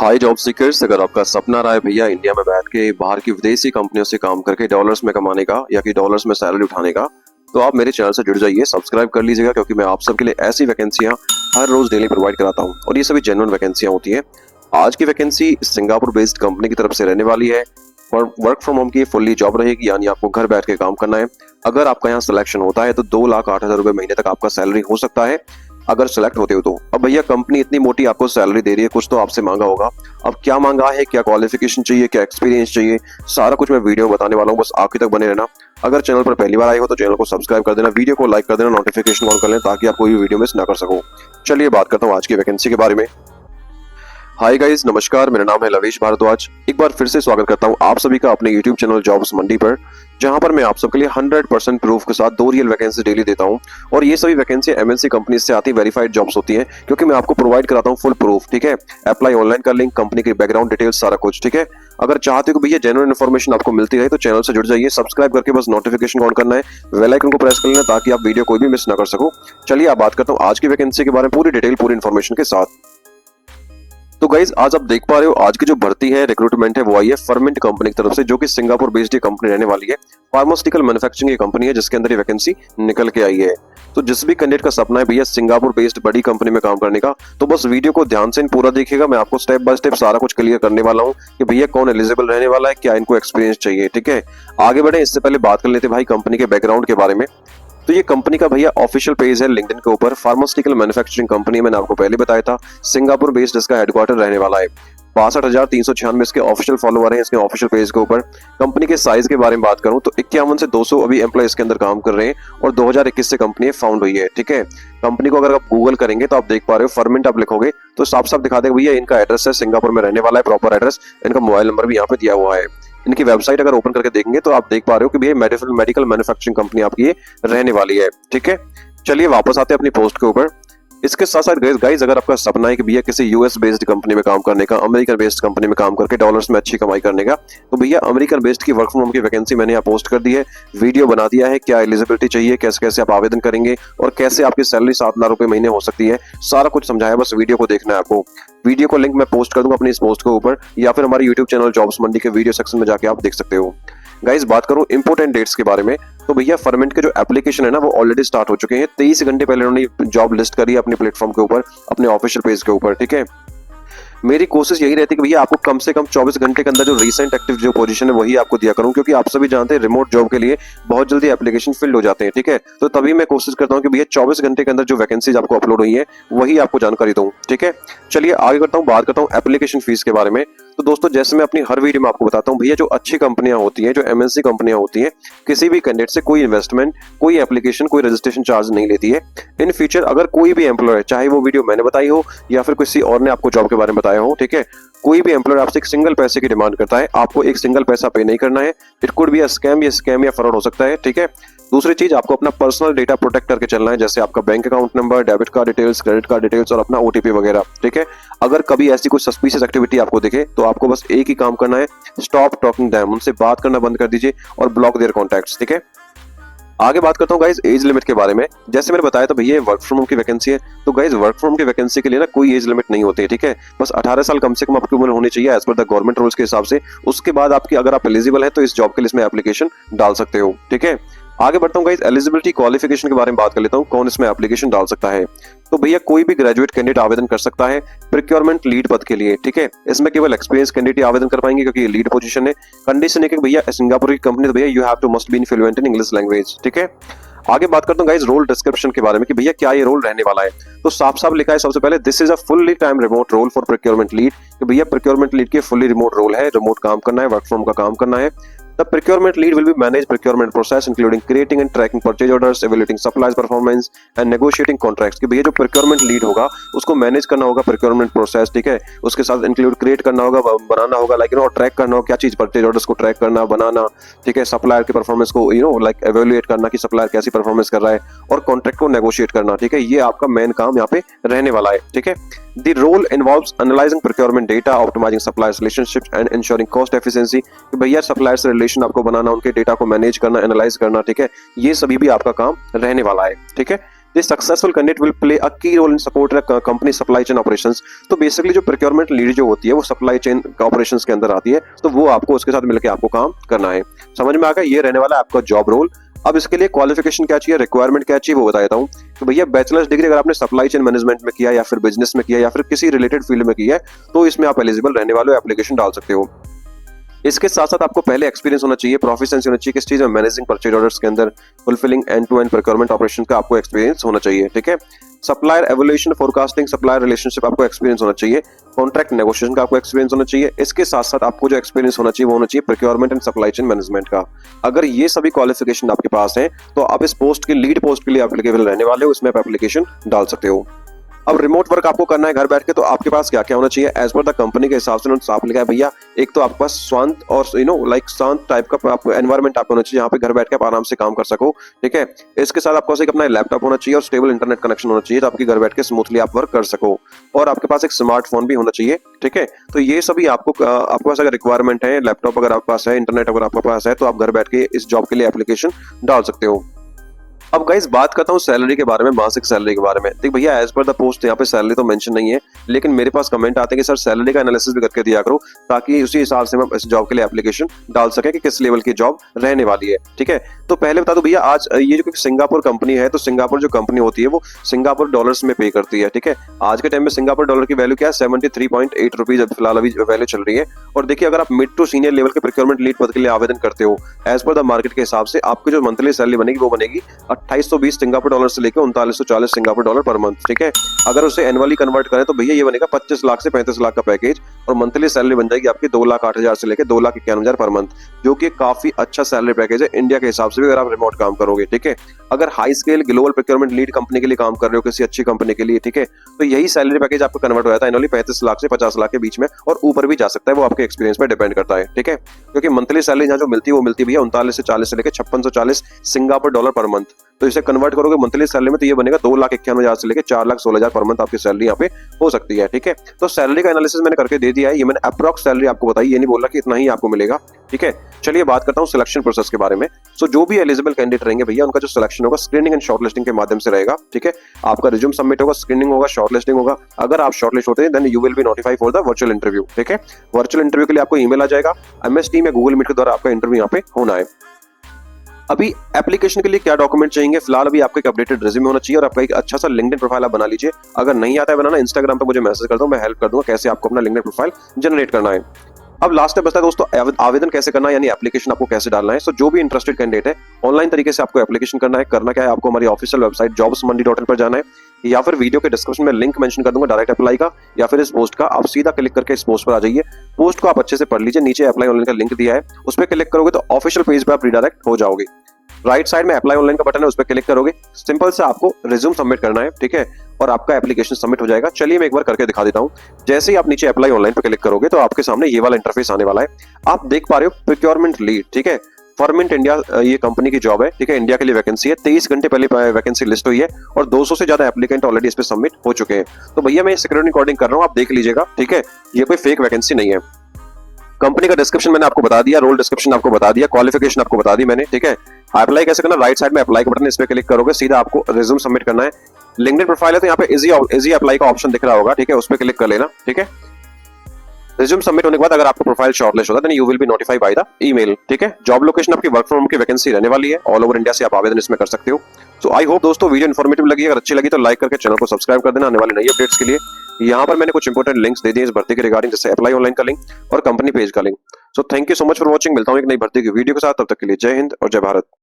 हाय job seekers, अगर आपका सपना रहा है भैया इंडिया में बैठ के बाहर की विदेशी कंपनियों से काम करके डॉलर्स में कमाने का या कि डॉलर्स में सैलरी उठाने का, तो आप मेरे चैनल से जुड़ जाइए, सब्सक्राइब कर लीजिएगा क्योंकि मैं आप सबके लिए ऐसी वैकेंसियां हर रोज डेली प्रोवाइड कराता हूं और ये सभी जेन्युइन वैकेंसियां होती हैं। आज की वैकेंसी सिंगापुर बेस्ड कंपनी की तरफ से रहने वाली है और वर्क फ्रॉम होम की फुल्ली जॉब रहेगी, यानी आपको घर बैठ के काम करना है। अगर आपका यहाँ सिलेक्शन होता है तो 2,08,000 रुपए महीने तक आपका सैलरी हो सकता है अगर सिलेक्ट होते हो तो। अब भैया कंपनी इतनी मोटी आपको सैलरी दे रही है, कुछ तो आपसे मांगा होगा। अब क्या मांगा है, क्या क्वालिफिकेशन चाहिए, क्या एक्सपीरियंस चाहिए, सारा कुछ मैं वीडियो में बताने वाला हूँ, बस आखिर तक बने रहना। अगर चैनल पर पहली बार आए हो तो चैनल को सब्सक्राइब कर देना, वीडियो को लाइक कर देना, नोटिफिकेशन ऑन कर लेना ताकि आप कोई भी वीडियो मिस ना कर सको। चलिए बात करता हूँ आज की वैकेंसी के बारे में। हाय गाइस, नमस्कार, मेरा नाम है लवेश भारद्वाज। एक बार फिर से स्वागत करता हूं आप सभी का अपने YouTube चैनल जॉब्स मंडी पर, जहां पर मैं आप सबके लिए 100% प्रूफ के साथ 2 रियल वैकेंसी डेली देता हूं। और ये सभी वैकेंसी MNC कंपनी से आती वेरीफाइड जॉब्स होती हैं, क्योंकि मैं आपको प्रोवाइड कराता हूं फुल प्रूफ। ठीक है, अप्लाई ऑनलाइन का लिंक, कंपनी की बैकग्राउंड डिटेल्स, सारा कुछ। ठीक है, अगर चाहते हो कि भैया जेन्युइन इन्फॉर्मेशन आपको मिलती रहे तो चैनल से जुड़ जाइए, सब्सक्राइब करके बस नोटिफिकेशन ऑन करना है, बेल आइकन को प्रेस कर लेना ताकि आप वीडियो कोई भी मिस ना कर सको। चलिए आप बात करता हूँ आज की वैकेंसी के बारे में पूरी डिटेल, पूरी इन्फॉर्मेशन के साथ। तो गाइज आज आप देख पा रहे हो आज की जो भर्ती है, रिक्रूटमेंट है, वो आई है फर्मेंट कंपनी की तरफ से, जो कि सिंगापुर बेस्ड कंपनी रहने वाली है। फार्मास्यूटिकल मैन्युफैक्चरिंग की कंपनी है जिसके अंदर ये वैकेंसी निकल के आई है। तो जिस भी कैंडिडेट का सपना है भैया सिंगापुर बेस्ड बड़ी कंपनी में काम करने का, तो बस वीडियो को ध्यान से पूरा देखिएगा। मैं आपको स्टेप बाय स्टेप सारा कुछ क्लियर करने वाला हूँ कि भैया कौन एलिजिबल रहने वाला है, क्या इनको एक्सपीरियंस चाहिए। ठीक है, आगे बढ़े इससे पहले बात कर लेते भाई कंपनी के बैकग्राउंड के बारे में। तो ये कंपनी का भैया ऑफिशियल पेज है लिंक्डइन के ऊपर। फार्मास्यूटिकल मैन्युफैक्चरिंग कंपनी मैंने आपको पहले बताया था, सिंगापुर बेस्ड इसका हेडक्वार्टर रहने वाला है। 62,396 इसके ऑफिशियल फॉलोअर हैं इसके ऑफिशियल पेज के ऊपर। कंपनी के साइज के बारे में बात करूं तो 51 से 200 अभी एम्प्लॉय इसके अंदर काम कर रहे हैं और 2021 से कंपनी फाउंड हुई है। ठीक है, कंपनी को अगर आप गूगल करेंगे तो आप देख पा रहे हो, फर्मेंट आप लिखोगे तो साफ साफ दिखा देगा भैया इनका एड्रेस है, सिंगापुर में रहने वाला है, प्रॉपर एड्रेस, इनका मोबाइल नंबर भी यहाँ पे दिया हुआ है। इनकी वेबसाइट अगर ओपन करके देखेंगे तो आप देख पा रहे हो कि भैया मेडिकल मैन्युफैक्चरिंग कंपनी आपकी ये रहने वाली है। ठीक है, चलिए वापस आते हैं अपनी पोस्ट के ऊपर। इसके साथ साथ गाइस अगर आपका सपना है कि भैया किसी यूएस बेस्ड कंपनी में काम करने का, अमेरिकन बेस्ड कंपनी में काम करके डॉलर्स में अच्छी कमाई करने का, तो भैया अमेरिकन बेस्ड की वर्क फ्रॉम होम की वैकेंसी मैंने यहाँ पोस्ट कर दी है, वीडियो बना दिया है, क्या एलिजिबिलिटी चाहिए, कैसे कैसे आप आवेदन करेंगे और कैसे आपकी सैलरी 7 लाख रुपए महीने हो सकती है, सारा कुछ समझाया। बस वीडियो को देखना है आपको। वीडियो को लिंक मैं पोस्ट कर दूंगा अपनी इस पोस्ट के ऊपर, या फिर हमारे यूट्यूब चैनल जॉब्स मंडी के वीडियो सेक्शन में जाके आप देख सकते हो। गाइस बात करूं इंपोर्टेंट डेट्स के बारे में, तो भैया फर्मेंट के जो एप्लीकेशन है ना वो ऑलरेडी स्टार्ट हो चुके हैं। 23 घंटे पहले उन्होंने जॉब लिस्ट करी है अपने प्लेटफॉर्म के ऊपर, अपने ऑफिशियल पेज के ऊपर। ठीक है, मेरी कोशिश यही रहती है कि भैया आपको कम से कम 24 घंटे के अंदर जो रिसेंट एक्टिव जो पोजीशन है वही आपको दिया करूं, क्योंकि आप सभी जानते हैं रिमोट जॉब के लिए बहुत जल्दी एप्लीकेशन फिल्ड हो जाते हैं। ठीक है, तो तभी मैं कोशिश करता हूं कि भैया 24 घंटे के अंदर जो वैकेंसीज आपको अपलोड हुई है वही आपको जानकारी दूं। ठीक है, चलिए आगे करता हूं, बात करता हूं एप्लीकेशन फीस के बारे में। तो दोस्तों जैसे मैं अपनी हर वीडियो में आपको बताता हूं भैया, जो अच्छी कंपनियां होती हैं, जो MNC कंपनियां होती हैं, किसी भी कैंडिडेट से कोई इन्वेस्टमेंट, कोई एप्लीकेशन, कोई रजिस्ट्रेशन चार्ज नहीं लेती है। इन फ्यूचर अगर कोई भी एम्प्लॉय, चाहे वो वीडियो मैंने बताई हो या फिर किसी और ने आपको जॉब के बारे में बताया हो, ठीक है, कोई भी एम्प्लॉयर आपसे एक सिंगल पैसे की डिमांड करता है, आपको एक सिंगल पैसा पे नहीं करना है। It could be a scam या फ्रॉड हो सकता है। ठीक है, दूसरी चीज आपको अपना पर्सनल डेटा प्रोटेक्ट करके चलना है, जैसे आपका bank account number, debit card details, credit card details और अपना OTP वगैरह। ठीक है, अगर कभी ऐसी कुछ सस्पिशियस एक्टिविटी आपको दिखे तो आपको बस एक ही काम करना है, स्टॉप टॉकिंग देम, उनसे बात करना बंद कर दीजिए और ब्लॉक देयर कॉन्टैक्ट्स। ठीक है, आगे बात करता हूँ गाइज एज लिमिट के बारे में। जैसे मैंने बताया था भैया वर्क फ्रॉम होम की वैकेंसी है, तो गाइज वर्क फ्रॉम होम की वैकेंसी के लिए ना कोई एज लिमिट नहीं होती है। ठीक है, बस 18 साल कम से कम आपकी उम्र होनी चाहिए as per the government rules के हिसाब से। उसके बाद आपकी अगर आप एलिजिबल है तो इस जॉब के लिए इसमें एप्लीकेशन डाल सकते हो। ठीक है, आगे बढ़ता हूँ गाइस एलिजिबिलिटी क्वालिफिकेशन के बारे में बात कर लेता हूँ, कौन इसमें एप्लीकेशन डाल सकता है। तो भैया कोई भी ग्रेजुएट कैंडिडेट आवेदन कर सकता है प्रोक्योरमेंट लीड पद के लिए। ठीक है, इसमें केवल एक्सपीरियंस कैंडिडेट आवेदन कर पाएंगे क्योंकि ये लीड पोजीशन है। कंडीशन है कि भैया सिंगापुर की कंपनी, तो भैया you have to must be fluent in English language. ठीक है, आगे बात करता हूँ गाइस रोल डिस्क्रिप्शन के बारे में कि भैया क्या ये रोल रहने वाला है। तो साफ साफ लिखा है सबसे पहले, this is a fully time remote role for procurement lead, कि भैया प्रोक्योरमेंट लीड के फुल्ली रिमोट रोल है, रिमोट काम करना है, वर्क फ्रॉम का काम करना है। The procurement lead will be manage procurement process including creating and tracking purchase orders, evaluating supplies performance and negotiating contracts। कि भैया जो procurement lead होगा उसको मैनेज करना होगा procurement process। ठीक है, उसके साथ इंक्लूड क्रिएट करना होगा, बनाना होगा, लाइक ट्रैक करना होगा क्या चीज, परचेज ऑर्डर्स को ट्रैक करना, बनाना। ठीक है, सप्लायर की परफॉर्मेंस को लाइक एवेल्युएट करना कि सप्लायर कैसी परफॉर्मेंस कर रहा है, और कॉन्ट्रैक्ट को नेगोशिएट करना। ठीक है, ये आपका मेन काम यहाँ पे रहने वाला है। ठीक है, The role involves analyzing procurement data, optimizing suppliers relationships and ensuring cost efficiency। कि भैया सप्लायर से रिलेशन आपको बनाना, उनके डेटा को मैनेज करना, एनालाइज करना। ठीक है, ये सभी भी आपका काम रहने वाला है। ठीक है, this successful candidate will play a key role in support company supply chain operations. तो बेसिकली जो प्रोक्योरमेंट लीड जो होती है वो सप्लाई चेन ऑपरेशंस के अंदर आती है, तो वो आपको उसके साथ मिलकर आपको काम करना है। समझ में आ गया, ये रहने वाला है आपका जॉब रोल। अब इसके लिए क्वालिफिकेशन क्या चाहिए, रिक्वायरमेंट क्या चाहिए वो बता देता हूँ। तो भैया बैचलर्स डिग्री अगर आपने सप्लाई चेन मैनेजमेंट में किया या फिर बिजनेस में किया या फिर किसी रिलेटेड फील्ड में किया है तो इसमें आप एलिजिबल रहने वाले हो, एप्लीकेशन डाल सकते हो। इसके साथ साथ आपको पहले एक्सपीरियंस होना चाहिए, प्रोफिशिएंसी होना चाहिए किस चीज में, मैनेजिंग परचेज ऑर्डर्स के अंदर, fulfilling end to end procurement operation का आपको एक्सपीरियंस होना चाहिए। ठीक है, supplier evolution forecasting, supplier relationship आपको एक्सपीरियंस होना चाहिए, कॉन्ट्रैक्ट नेगोशिएशन का आपको एक्सपीरियंस होना चाहिए। इसके साथ साथ आपको जो एक्सपीरियंस होना चाहिए वो होना चाहिए procurement and supply chain management का। अगर ये सभी क्वालिफिकेशन आपके पास है तो आप इस पोस्ट की लीड पोस्ट के लिए एप्लीकेबल रहने वाले हो, इसमें आप एप्लीकेशन डाल सकते हो। अब रिमोट वर्क आपको करना है घर बैठ के, तो आपके पास क्या क्या होना चाहिए एज पर द कंपनी के हिसाब से उन्होंने साफ लिखा है भैया। एक तो आपके पास शांत और लाइक शांत टाइप का आपको एनवायरमेंट आपको होना चाहिए, यहाँ पे घर बैठ के आप आराम से काम कर सको। ठीक है, इसके साथ आपको एक अपना लैपटॉप होना चाहिए और स्टेबल इंटरनेट कनेक्शन होना चाहिए, तो आपकी घर बैठ के स्मूथली आप वर्क कर सको। और आपके पास एक स्मार्टफोन भी होना चाहिए। ठीक है, तो ये सभी आपके पास अगर रिक्वायरमेंट है, लैपटॉप अगर आपके पास है, इंटरनेट अगर आपके पास है, तो आप घर बैठ के इस जॉब के लिए एप्लीकेशन डाल सकते हो। अब गाइस बात करता हूँ सैलरी के बारे में, मासिक सैलरी के बारे में। देख भैया एज पर द पोस्ट यहाँ पे सैलरी तो मेंशन नहीं है, लेकिन मेरे पास कमेंट आते हैं कि सर सैलरी का एनालिसिस भी करके दिया करो, ताकि उसी हिसाब से हम इस जॉब के लिए एप्लीकेशन डाल सके कि किस लेवल की जॉब रहने वाली है। ठीक है, तो पहले बता दो भैया, आज ये जो सिंगापुर कंपनी है, तो सिंगापुर जो कंपनी होती है वो सिंगापुर डॉलर्स में पे करती है। ठीक है, आज के टाइम में सिंगापुर डॉलर की वैल्यू क्या है, 73.8 रुपीज फिलहाल अभी वैल्यू चल रही है। और देखिए अगर आप मिड टू सीनियर लेवल के प्रोक्योरमेंट लीड पद के लिए आवेदन करते हो, एज पर द मार्केट के हिसाब से आपकी जो मंथली सैलरी बनेगी वो बनेगी 2820 सिंगापुर डॉलर से लेकर 3940 सिंगापुर डॉलर पर मंथ। ठीक है, अगर उसे एनुअली कन्वर्ट करें तो भैया ये बनेगा 25 लाख से 35 लाख का पैकेज, और मंथली सैलरी बन जाएगी आपकी 2,08,000 से लेकर 2,51,000 पर मंथ, जो कि काफी अच्छा सैलरी पैकेज है इंडिया के हिसाब से भी अगर आप रिमोट काम करोगे। ठीक है, अगर high scale global procurement lead company के लिए काम कर रहे हो, किसी अच्छी कंपनी के लिए, ठीक है, तो यही सैलरी पैकेज आपको कन्वर्ट हो जाता है एनुअली 35 लाख से 50 लाख के बीच में, और ऊपर भी जा सकता है, वो आपके एक्सपीरियंस पे डिपेंड करता है। ठीक है, क्योंकि मंथली सैलरी यहाँ जो मिलती है वो मिलती है भैया 39 से 40 से लेकर 5640 सिंगापुर डॉलर पर मंथ। तो इसे कन्वर्ट करोगे मंथली सैलरी में तो ये बनेगा 2,91,000 से लेकर 4,16,000 पर मंथ आपकी सैलरी यहाँ पे हो सकती है। ठीक है, तो सैलरी का एनालिसिस मैंने करके दे दिया है, ये मैंने अप्रॉक्स सैलरी आपको बताई, ये नहीं बोला कि इतना ही आपको मिलेगा। ठीक है, चलिए बात करता हूँ सिलेक्शन प्रोसेस के बारे में। सो जो भी एलिजिबल कैंडिडेट रहेंगे भैया, उनका जो सिलेक्शन होगा स्क्रीनिंग एंड शॉर्टलिस्टिंग के माध्यम से रहेगा। ठीक है, आपका रिज्यूम सबमिट होगा, स्क्रीनिंग होगा, शॉर्टलिस्टिंग होगा। अगर आप शॉर्टलिस्ट होते हैं then you will be notified for the virtual interview. ठीक है, वर्चुअल इंटरव्यू के लिए आपको ईमेल आ जाएगा, MS टीम या गूगल मीट के द्वारा आपका इंटरव्यू यहाँ पे होना है। अभी एप्लीकेशन के लिए क्या डॉक्यूमेंट चाहिए, फिलहाल अभी आपका एक अपडेटेड रिज्यूमे होना चाहिए और आपका एक अच्छा सा लिंक्डइन प्रोफाइल आप बना लीजिए। अगर नहीं आता है बनाना, इंस्टाग्राम पे मुझे मैसेज कर दो, मैं हेल्प कर दूंगा कैसे आपको अपना लिंक्डइन प्रोफाइल जनरेट करना है। अब लास्ट में बचता है दोस्तों आवेदन कैसे करना है, यानी एप्लीकेशन आपको कैसे डालना है। सो जो भी इंटरेस्टेड कैंडिडेट है, ऑनलाइन तरीके से आपको एप्लीकेशन करना है। करना क्या है, आपको हमारी ऑफिशियल वेबसाइट jobsmandi.in पर जाना है, या फिर वीडियो के डिस्क्रिप्शन में लिंक मेंशन कर दूंगा डायरेक्ट अप्लाई का, या फिर इस पोस्ट का आप सीधा क्लिक करके इस पोस्ट पर आ जाइए। पोस्ट को आप अच्छे से पढ़ लीजिए, नीचे अप्लाई ऑनलाइन का लिंक दिया है, उस पर क्लिक करोगे तो ऑफिशियल पेज पर आप रिडायरेक्ट हो जाओगे। राइट साइड में अप्लाई ऑनलाइन का बटन है, उस पर क्लिक करोगे, सिंपल से आपको रिज्यूम सबमिट करना है। ठीक है, और आपका एप्लीकेशन सबमिट हो जाएगा। चलिए मैं एक बार करके दिखा देता हूं। जैसे ही आप नीचे अप्लाई ऑनलाइन पर क्लिक करोगे तो आपके सामने ये वाला इंटरफेस आने वाला है। आप देख पा रहे हो प्रोक्योरमेंट लीड। ठीक है, फॉर्मिंट इंडिया ये कंपनी की जॉब है। ठीक है, इंडिया के लिए वैकेंसी है, 23 घंटे पहले वैकेंसी लिस्ट हुई है और 200 से ज्यादा एप्लीकेंट ऑलरेडी इस पे सबमिट हो चुके हैं। तो भैया मैं सिक्योरिटी रिकॉर्डिंग कर रहा हूँ, आप देख लीजिएगा। ठीक है, ये कोई फेक वैकेंसी नहीं है। कंपनी का डिस्क्रिप्शन मैंने आपको बता दिया, रोल डिस्क्रिप्शन आपको बता दिया, क्वालिफिकेशन आपको बता दी मैंने। ठीक है, अप्लाई कैसे करना, राइट साइड में अप्लाई का बटन है, इस पे क्लिक करोगे, सीधा आपको रिज्यूम सबमिट करना है। लिंक्डइन प्रोफाइल है तो यहाँ पे इजी अप्लाई का ऑप्शन दिख रहा होगा। ठीक है, उस पे क्लिक कर लेना। ठीक है, रिज्यूम सबमिट होने के बाद अगर आपका प्रोफाइल शॉर्टलिस्ट होता है then you will be notified by the email. ठीक है, जॉब लोकेशन आपकी वर्क फ्रॉम होम की वैकेंसी रहने वाली है, ऑल ओवर इंडिया से आप आवेदन इसमें कर सकते हो। सो आई होप दोस्तों वीडियो इन्फॉर्मेटिव लगी, अगर अच्छी लगी तो लाइक करके चैनल को सब्सक्राइब कर देना आने वाली नई अपडेट्स के लिए। यहाँ पर मैंने कुछ इंपॉर्टेंट लिंक्स दे दिए इस भर्ती के रिगार्डिंग, जैसे अप्लाई ऑनलाइन का लिंक और कंपनी पेज का link. So thank you so much for watching, मिलता हूँ एक नई भर्ती की वीडियो के साथ, तब तक के लिए जय हिंद और जय भारत।